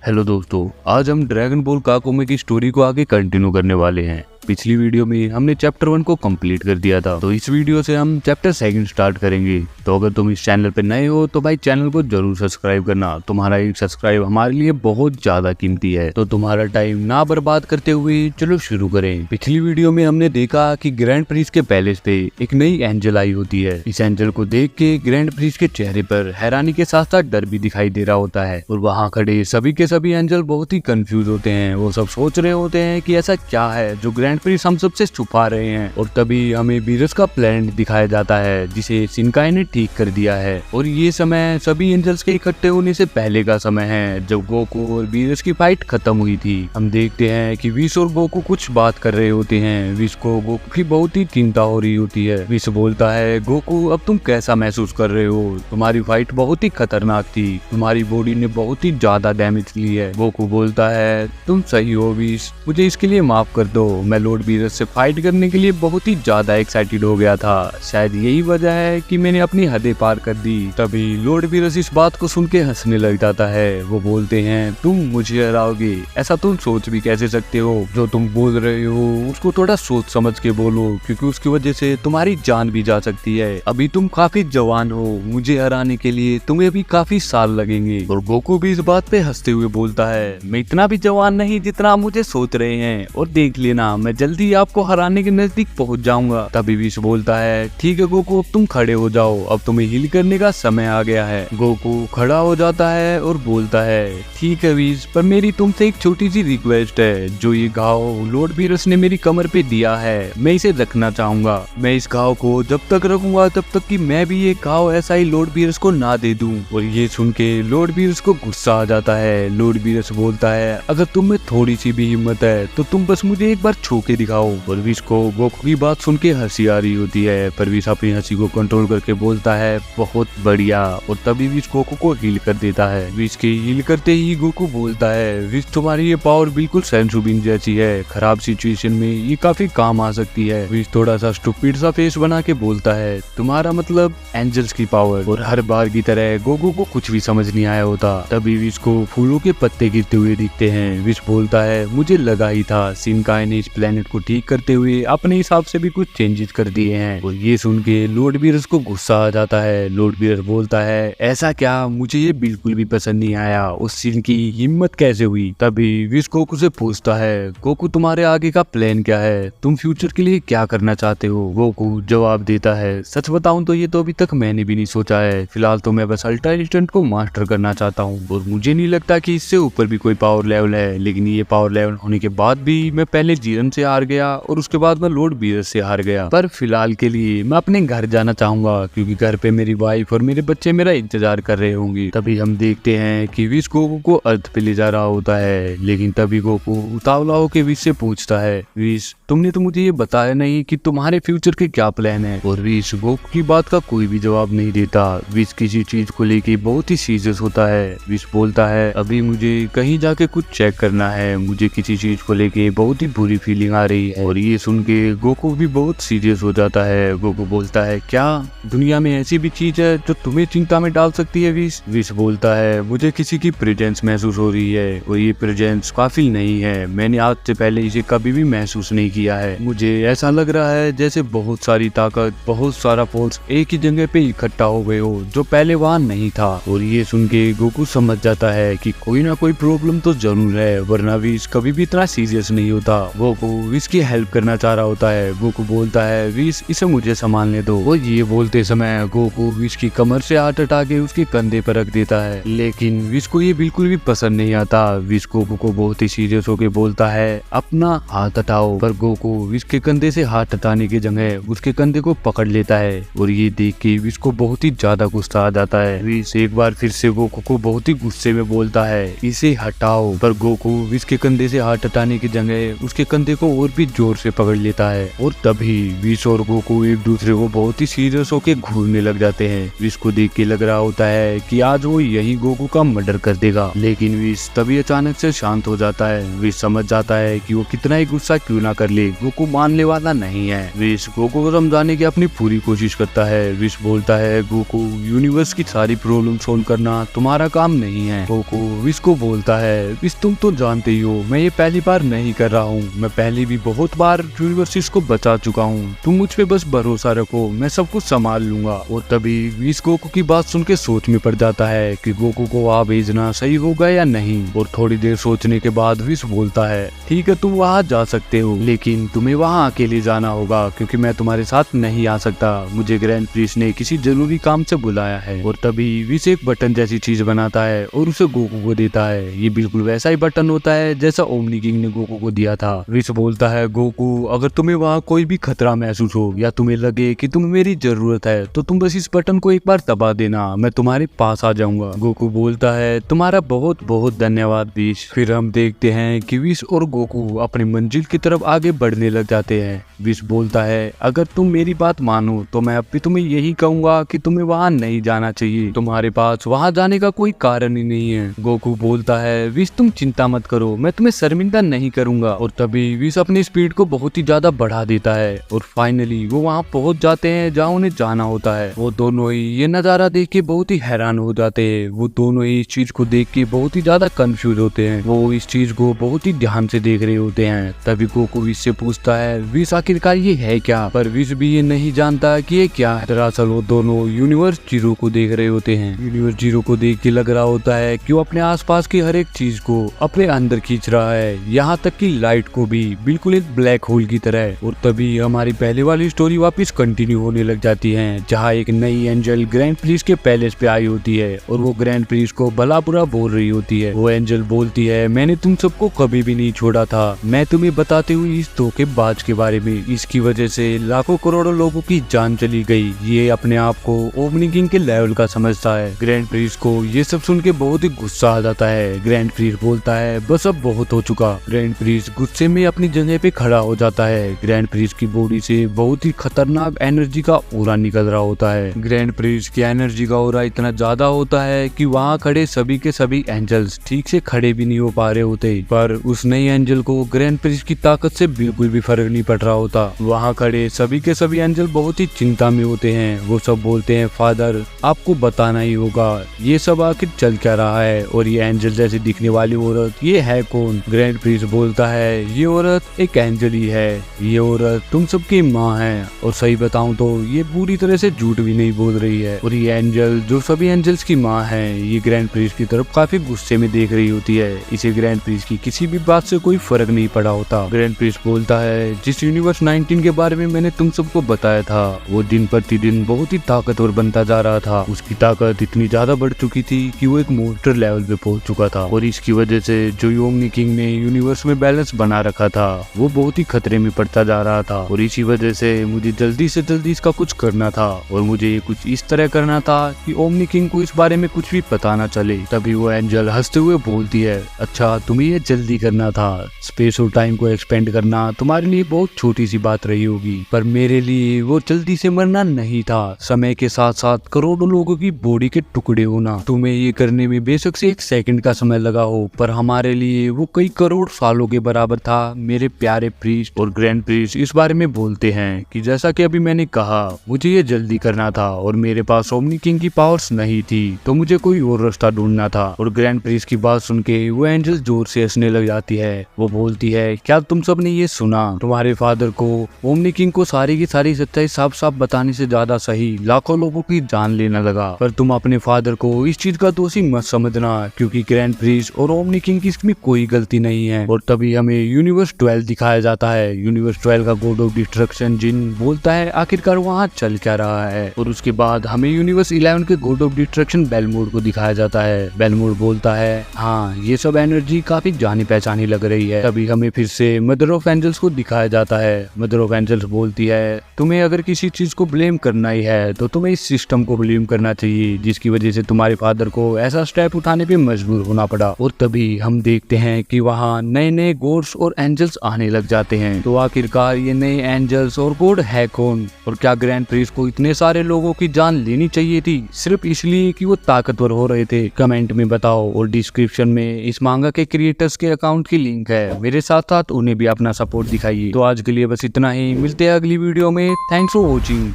Hello दोस्तों, आज हम ड्रैगन बॉल काकुमे की स्टोरी को आगे कंटिन्यू करने वाले हैं। पिछली वीडियो में हमने चैप्टर 1 को कंप्लीट कर दिया था, तो इस वीडियो से हम चैप्टर 2 स्टार्ट करेंगे। तो अगर तुम इस चैनल पर नए हो तो भाई चैनल को जरूर सब्सक्राइब करना। तुम्हारा एक सब्सक्राइब हमारे लिए बहुत ज्यादा कीमती है। तो तुम्हारा टाइम ना बर्बाद करते हुए चलो शुरू करें। पिछली वीडियो में हमने देखा कि ग्रैंड प्रिंस के पैलेस पे एक नई एंजल आई होती है। इस एंजल को देख के ग्रैंड प्रिंस के चेहरे पर हैरानी के साथ साथ डर भी दिखाई दे रहा होता है, और वहाँ खड़े सभी के सभी एंजल बहुत ही कंफ्यूज होते हैं। वो सब सोच रहे होते हैं कि ऐसा क्या है जो ग्रैंड प्रिंस हम सबसे छुपा रहे हैं। और तभी हमें बीरस का प्लान दिखाया जाता है जिसे शिनकाई ने ठीक कर दिया है। और ये समय सभी एंजल्स के इकट्ठे होने से पहले का समय है, जब गोकू और बीरस की फाइट खत्म हुई थी। हम देखते हैं कि विश और गोकू कुछ बात कर रहे होते हैं। विश को गोकू की बहुत ही चिंता हो रही होती है। विश बोलता है, गोकू अब तुम कैसा महसूस कर रहे हो? तुम्हारी फाइट बहुत ही खतरनाक थी, तुम्हारी बॉडी ने बहुत ही ज्यादा डैमेज ली है। गोकू बोलता है, तुम सही हो विश, मुझे इसके लिए माफ कर दो। मैं लॉर्ड बीरस से फाइट करने के लिए बहुत ही ज्यादा एक्साइटेड हो गया था, शायद यही वजह है कि मैंने अपनी हदें पार कर दी। तभी लॉर्ड बीरस इस बात को सुन के हंसने लग जाता है। वो बोलते हैं, तुम मुझे हराओगे? ऐसा तुम सोच भी कैसे सकते हो? जो तुम बोल रहे हो उसको थोड़ा सोच समझ के बोलो, क्योंकि उसकी वजह से तुम्हारी जान भी जा सकती है। अभी तुम काफी जवान हो, मुझे हराने के लिए तुम्हें भी काफी साल लगेंगे। और गोकू भी इस बात पे हंसते हुए बोलता है, मैं इतना भी जवान नहीं जितना आप मुझे सोच रहे हैं, और देख लेना मैं जल्दी आपको हराने के नजदीक पहुंच जाऊंगा। तभी विश बोलता है, ठीक है गोकू, अब तुम खड़े हो जाओ, अब तुम्हें हील करने का समय आ गया है। गोकू खड़ा हो जाता है और बोलता है, ठीक है विश, पर मेरी तुमसे एक छोटी सी रिक्वेस्ट है। जो ये घाव लॉर्ड बीरस ने मेरी कमर पे दिया है, मैं इसे रखना चाहूंगा। मैं इस घाव को जब तक रखूंगा तब तक कि मैं भी ये घाव ऐसा ही लॉर्ड बीरस को ना दे दूं। और ये सुन के लॉर्ड बीरस को गुस्सा आ जाता है। लॉर्ड बीरस बोलता है, अगर तुम में थोड़ी सी भी हिम्मत है तो तुम बस मुझे एक बार छू के दिखाओ। और विश को गोकू की बात सुन के हंसी आ रही होती है, पर विश अपनी हंसी को कंट्रोल करके बोलता है, बहुत बढ़िया। और तभी विश गोकू को हील कर देता है। विश के हील करते ही गोकू बोलता है, विश तुम्हारी ये पावर बिल्कुल सेंसुबिन जैसी है, खराब सिचुएशन में ये काफी काम आ सकती है। विश थोड़ा सा स्टूपिड सा फेस बना के बोलता है, तुम्हारा मतलब एंजल्स की पावर? और हर बार की तरह गोकू को कुछ भी समझ नहीं आया होता। तभी विश को फूलों के पत्ते गिरते हुए दिखते हैं। विश बोलता है, मुझे लगा ही था शिनकाई ने इस प्लेनेट को ठीक करते हुए अपने हिसाब से भी कुछ चेंजेस कर दिए हैं। और ये सुन के लॉर्ड बीरस को गुस्सा आ जाता है। लॉर्ड बीरस बोलता है, ऐसा क्या? मुझे ये बिल्कुल भी पसंद नहीं आया, उस सीन की हिम्मत कैसे हुई? तभी विश गोकू से पूछता है, गोकू तुम्हारे आगे का प्लान क्या है? तुम फ्यूचर के लिए क्या करना चाहते हो? गोकू जवाब देता है, सच बताऊं तो ये तो अभी तक मैंने भी नहीं सोचा है। फिलहाल तो मैं बस अल्ट्रा इंस्टेंट को मास्टर करना चाहता हूँ, और मुझे नहीं लगता कि इससे ऊपर भी कोई पावर लेवल है। लेकिन ये पावर लेवल होने के बाद भी मैं पहले जीरन से हार गया, और उसके बाद मैं लॉर्ड बीरस से हार गया। पर फिलहाल के लिए मैं अपने घर जाना चाहूंगा, क्योंकि घर पे मेरी वाइफ और मेरे बच्चे मेरा इंतजार कर रहे होंगे। तभी हम देखते हैं कि विश गोकू को अर्थ पे ले जा रहा होता है। लेकिन तभी गोकू उतावला होकर विश से पूछता है, विश तुमने तो मुझे ये बताया नहीं कि तुम्हारे फ्यूचर के क्या प्लान है? और विश गोकू की बात का कोई भी जवाब नहीं देता। विश किसी चीज को लेके बहुत ही सीरियस होता है। विश बोलता है, अभी मुझे कहीं जाके कुछ चेक करना है, मुझे किसी चीज को लेके बहुत ही बुरी फीलिंग आ रही है। और ये सुन के गोकू भी बहुत सीरियस हो जाता है। गोकू बोलता है, क्या दुनिया में ऐसी भी चीज है जो तुम्हें चिंता में डाल सकती है विश? विश बोलता है, मुझे किसी की प्रेजेंस महसूस हो रही है, और ये प्रेजेंस काफी नहीं है, मैंने आज से पहले इसे कभी भी महसूस नहीं किया है। मुझे ऐसा लग रहा है जैसे बहुत सारी ताकत, बहुत सारा फोर्स एक ही जगह पे इकट्ठा हो गए हो, जो पहले वहाँ नहीं था। और ये सुन के गोकू समझ जाता है कि कोई ना कोई प्रॉब्लम तो जरूर है, वरना विश कभी भी इतना सीरियस नहीं होता। गोकू विश की हेल्प करना चाह रहा होता है। गोकू बोलता है, विश इसे मुझे संभालने दो। वो ये बोलते समय गोकू विश की कमर से हाथ हटा के उसके कंधे पर रख देता है। लेकिन विश को ये बिल्कुल भी पसंद नहीं आता। विश गोकू को बहुत ही सीरियस होकर बोलता है, अपना हाथ हटाओ। पर गोकू विश के कंधे से हाथ हटाने की जगह उसके कंधे को पकड़ लेता है। और ये देख के विश को बहुत ही ज्यादा गुस्सा आ जाता है। विश एक बार फिर से गोकू को बहुत ही गुस्से में बोलता है, इसे हटाओ। पर गोकू विश के कंधे से हाथ हटाने की जगह उसके कंधे को को और भी जोर से पकड़ लेता है और तभी विश और गोकू एक दूसरे को बहुत ही सीरियस होके घूरने लग जाते हैं। विश को देख के लग रहा होता है कि आज वो यही गोकू का मर्डर कर देगा, लेकिन विश तभी अचानक से शांत हो जाता है। विश समझ जाता है कि वो कितना ही गुस्सा क्यों ना कर ले, गोकू मानने वाला नहीं है। विश गोकू को समझाने की अपनी पूरी कोशिश करता है। विश बोलता है, गोकू यूनिवर्स की सारी प्रॉब्लम सोल्व करना तुम्हारा काम नहीं है। गोकू विश को बोलता है, विश तुम तो जानते ही हो मैं ये पहली बार नहीं कर रहा हूँ, मैं पहले भी बहुत बार यूनिवर्सिस को बचा चुका हूँ, तुम मुझ पे बस भरोसा रखो, मैं सब कुछ संभाल लूंगा। और तभी विश गोकू की बात सुन के सोच में पड़ जाता है कि गोकू को वहाँ भेजना सही होगा या नहीं। और थोड़ी देर सोचने के बाद विश बोलता है, ठीक है तुम वहाँ जा सकते हो, लेकिन तुम्हें वहाँ अकेले जाना होगा क्योंकि मैं तुम्हारे साथ नहीं आ सकता, मुझे ग्रैंड प्रिंस ने किसी जरूरी काम से बुलाया है। और तभी विश एक बटन जैसी चीज बनाता है और उसे गोकू को देता है। ये बिल्कुल वैसा ही बटन होता है जैसा ओमनी किंग ने गोकू को दिया था। विश बोलता है, गोकू अगर तुम्हें वहाँ कोई भी खतरा महसूस हो या तुम्हें लगे कि तुम्हें मेरी जरूरत है तो तुम बस इस बटन को एक बार दबा देना, मैं तुम्हारे पास आ जाऊंगा। गोकू बोलता है, तुम्हारा बहुत बहुत धन्यवाद विश। फिर हम देखते हैं कि विश और गोकू अपनी मंजिल की तरफ आगे बढ़ने लग जाते हैं। विश बोलता है, अगर तुम मेरी बात मानो तो मैं अब भी तुम्हें यही कहूंगा कि तुम्हें वहाँ नहीं जाना चाहिए, तुम्हारे पास वहाँ जाने का कोई कारण ही नहीं है। गोकू बोलता है, विश तुम चिंता मत करो, मैं तुम्हें शर्मिंदा नहीं करूंगा। और तभी विश अपनी स्पीड को बहुत ही ज्यादा बढ़ा देता है और फाइनली वो वहाँ पहुँच जाते हैं जहाँ उन्हें जाना होता है। वो दोनों ही ये नजारा देख के बहुत ही हैरान हो जाते हैं। वो दोनों ही इस चीज को देख के बहुत ही ज्यादा कंफ्यूज होते हैं। वो इस चीज को बहुत ही ध्यान से देख रहे होते हैं। तभी गोकू विश से पूछता है, विश आखिरकार ये है क्या? पर विश भी ये नहीं जानता कि ये क्या है। दरअसल वो दोनों यूनिवर्स जीरो को देख रहे होते हैं। यूनिवर्स जीरो को देख के लग रहा होता है कि वो अपने आसपास की हर एक चीज को अपने अंदर खींच रहा है, यहाँ तक कि लाइट को भी, बिल्कुल एक ब्लैक होल की तरह। और तभी हमारी पहले वाली स्टोरी वापस कंटिन्यू होने लग जाती है, जहाँ एक नई एंजल ग्रैंड प्रिंस के पैलेस पे आई होती है और वो ग्रैंड प्रिंस को भला बुरा बोल रही होती है। वो एंजल बोलती है, मैंने तुम सबको कभी भी नहीं छोड़ा था, मैं तुम्हें बताते हुए इस धोखेबाज के बारे में, इसकी वजह से लाखों करोड़ों लोगों की जान चली गई। ये अपने आप को ओमनी किंग के लेवल का समझता है। ग्रैंड प्रिंस को ये सब सुन के बहुत ही गुस्सा आ जाता है। ग्रैंड प्रिंस बोलता है, बस अब बहुत हो चुका। ग्रैंड प्रिंस गुस्से में अपनी जगह पे खड़ा हो जाता है। ग्रैंड प्रिंस की बॉडी से बहुत ही खतरनाक एनर्जी का ऑरा निकल रहा होता है। ग्रैंड प्रिंस की एनर्जी का ऑरा इतना ज्यादा होता है कि वहाँ खड़े सभी के सभी एंजल्स ठीक से खड़े भी नहीं हो पा रहे होते। पर उस नई एंजल को ग्रैंड प्रिंस की ताकत से बिल्कुल भी फर्क नहीं पड़ रहा होता। वहाँ खड़े सभी के सभी एंजल बहुत ही चिंता में होते हैं। वो सब बोलते हैं, फादर आपको बताना ही होगा ये सब आखिर चल क्या रहा है, और ये एंजल जैसे दिखने वाली औरत ये है कौन? ग्रैंड प्रिंस बोलता है, ये औरत एक एंजल ही है, ये औरत तुम सबकी माँ है। और सही बताऊं तो ये पूरी तरह से झूठ भी नहीं बोल रही है। और ये एंजल जो सभी एंजल्स की माँ है, ये ग्रैंड प्रिंस की तरफ काफी गुस्से में देख रही होती है। इसे ग्रैंड प्रिंस की किसी भी बात से कोई फर्क नहीं पड़ा होता। ग्रैंड प्रिंस बोलता है, जिस यूनिवर्स 19 के बारे में मैंने तुम सबको बताया था, वो दिन प्रतिदिन बहुत ही ताकतवर बनता जा रहा था। उसकी ताकत इतनी ज्यादा बढ़ चुकी थी कि वो एक मॉन्स्टर लेवल पे पहुंच चुका था। और इसकी वजह से जो ओमनी किंग ने यूनिवर्स में बैलेंस बना रखा था वो बहुत ही खतरे में पड़ता जा रहा था। और इसी वजह से मुझे जल्दी से जल्दी इसका कुछ करना था, और मुझे ये कुछ इस तरह करना था कि ओमनी किंग को इस बारे में कुछ भी पता ना चले। तभी वो एंजल हंसते हुए बोलती है, अच्छा तुम्हें ये जल्दी करना था, स्पेस और टाइम को एक्सपेंड करना तुम्हारे लिए बहुत छोटी सी बात रही होगी, पर मेरे लिए वो जल्दी से मरना नहीं था, समय के साथ साथ करोड़ों लोगों की बॉडी के टुकड़े होना। तुम्हें ये करने में बेशक से 1 सेकंड का समय लगा हो, पर हमारे लिए वो कई करोड़ सालों के बराबर था मेरे प्यारे प्रीस्ट। और ग्रैंड प्रीस्ट इस बारे में बोलते हैं कि जैसा कि अभी मैंने कहा, मुझे ये जल्दी करना था और मेरे पास ओमनी किंग की पावर्स नहीं थी, तो मुझे कोई और रास्ता ढूंढना था। और ग्रैंड प्रीस्ट की बात सुन के वो एंजल जोर से हंसने लग जाती है। वो बोलती है, क्या तुम सब ने ये सुना? तुम्हारे फादर को ओमनी किंग को सारी की सारी सच्चाई साफ साफ बताने से ज्यादा सही लाखों लोगों की जान लेना लगा। पर तुम अपने फादर को इस चीज का दोषी मत समझना, क्योंकि ग्रैंड प्रीस्ट और ओमनी किंग की इसमें कोई गलती नहीं है। और तभी हमें यूनिवर्स 12 दिखाया जाता है। यूनिवर्स 12 का गॉड ऑफ डिस्ट्रक्शन जिन बोलता है आखिरकार वहाँ चल क्या रहा है। और उसके बाद हमें यूनिवर्स 11 के गॉड ऑफ डिस्ट्रक्शन बेलमोड को दिखाया जाता है। बेलमोड बोलता है, हाँ ये सब एनर्जी काफी जानी पहचानी लग रही है। तभी हमें फिर से मदर ऑफ एंजल्स को दिखाया जाता है। मदर ऑफ एंजल्स बोलती है, तुम्हें अगर किसी चीज को ब्लेम करना ही है तो तुम्हें इस सिस्टम को ब्लेम करना चाहिए, जिसकी वजह से तुम्हारे फादर को ऐसा स्टेप उठाने पे मजबूर होना पड़ा। और तभी हम देखते हैं कि वहाँ नए नए गॉड्स और एंजल्स आने लग जाते हैं। तो आखिरकार ये नए एंजल्स और कोड है कौन, और क्या ग्रैंड प्रिंस को इतने सारे लोगों की जान लेनी चाहिए थी सिर्फ इसलिए कि वो ताकतवर हो रहे थे? कमेंट में बताओ, और डिस्क्रिप्शन में इस मांगा के क्रिएटर्स के अकाउंट की लिंक है, मेरे साथ साथ उन्हें भी अपना सपोर्ट दिखाइए। तो आज के लिए बस इतना ही, मिलते हैं अगली वीडियो में। Thanks for watching.